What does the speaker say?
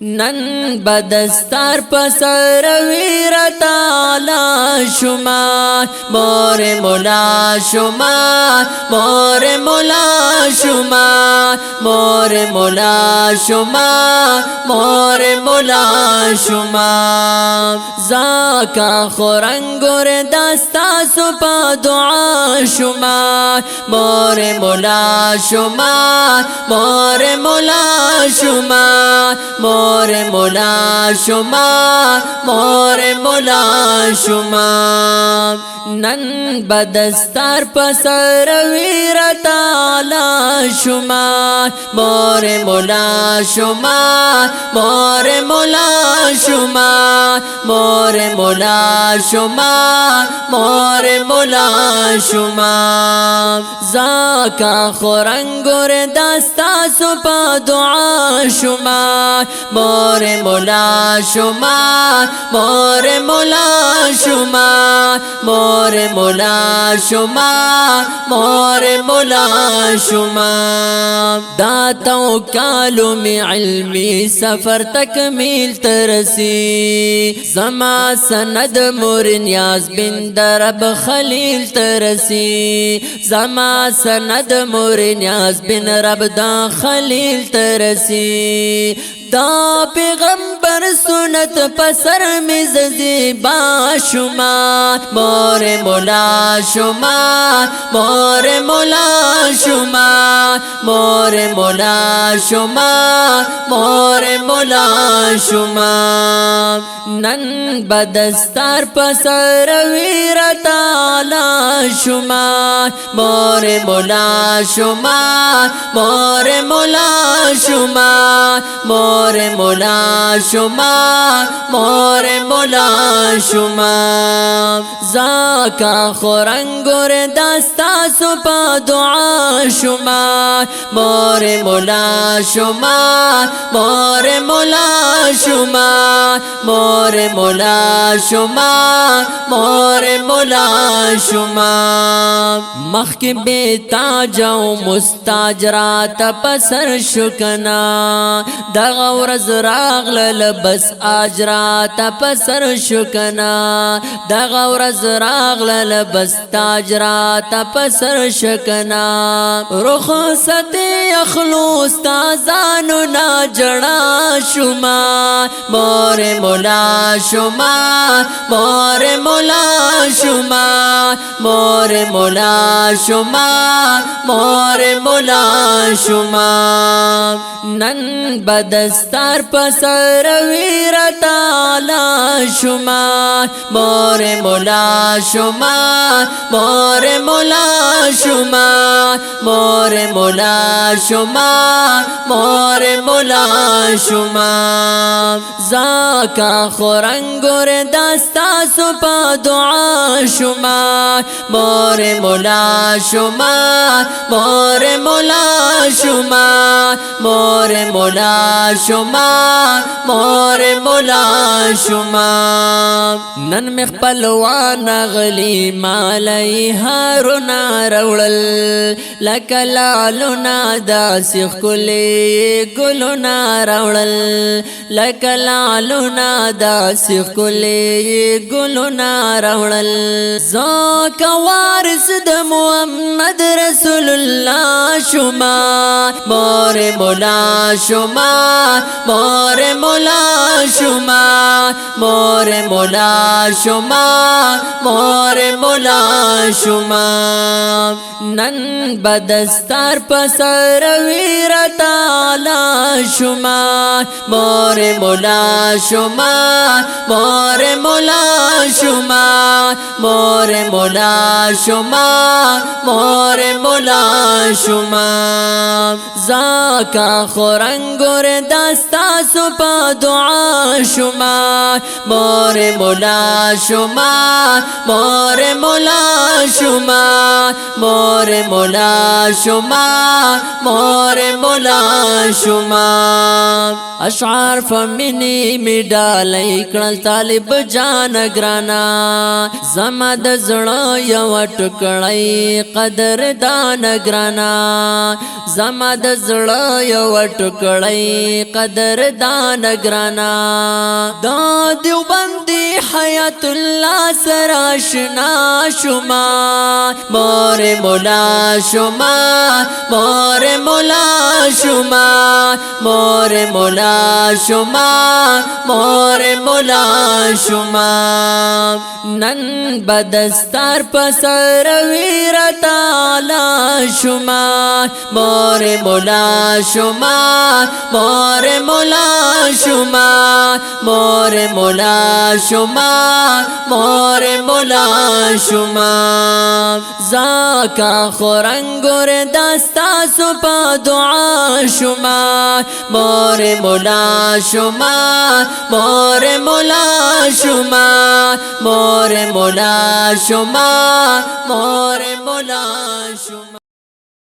نن بدستار پسر ویر تعالی شما مور مولا شما مور مولا شما مور مولا شما مور مولا شما زاکا خورنگور دستا سپا دعا شما مور مولا شما مور مولا شما مور مولا شما مور مولا شما نن بدستار پسر ویر تعالی شما مور مولا شما مور مولا شما مور مولا شما مور مولا شما زاکا خورنگور دستا سپا دعا شما مور مولا شما مور مولا شما مور مولا شما مور مولا شما داتو کالو می علمی سفر تکمیل ترسی زما سند مور نیاز بن درب خلیل ترسی زما سند مور نیاز بن رب دا خلیل ترسی دا پیغمبر سنت پسر مزدی با شما مور مولا شما مور مولا شما مور مولا شما مور مولا شما نن بدستار پسر ویر تعالی شما مور مولا شما مور مولا شما مور مولا شما مور مولا شما زاکا خورنگور دستا سپا دعا شما مور مولا شما مور مولا شما مور مولا شما مور مولا شما مخک بیتا جو مستاجرات پسر شکنا دغه ورځ راغله بس اجرات پسر شکنا دغه ورځ راغله بس تاجرات پسر شکنا رخصت اخلو استادانو نا جڑا شما مور مولا شما مور مولا شما مور مولا شما مور مولا شما نن بدستار پسر ویر تعالی شما مور مولا شما مور مولا شما مور مولا شما مور مولا شما زاکا خورنگور دستا سپا دعا شما مور مولا شما مور مولا شما مور مولا شما مور مولا شما نن مخپلوان غلی مالی هارونا روڑل لکلالونا دا سیخ کلی گلونا روڑل لکلالونا دا سیخ کلی گلونا روڑل زاکا وارث دا محمد رسول اللہ شما مور مولا شما مور مولا شما مور مولا شما مور مولا شما نن بدستار پسر ویر تعالی شما مور مولا شما مور مولا شما مور مولا شما مور مولا شما زاکا خورنگور دستا سپا دعا شما مور مولا شما مور مولا شما مور مولا شما مور مولا شما اشعار فمنی می ډالۍ کړل طالب جان ګرانا زما د زړه یو ټکړی قدردان ګرانا زما د زړه یو ټکړی قدردان ګرانا دا دیوبندی حیات الله سره آشنا شما مور مولا شما مور مولا شما مور مولا شما مور مولا شما نن بدستار پسر ویر تعالی شما مور مولا شما مور مولا شما مور مولا شما مور مولا شما زاکا خورنگور دستا سپا دعا شما مور مولا شما مور مولا شما مور مولا شما مور مولا شما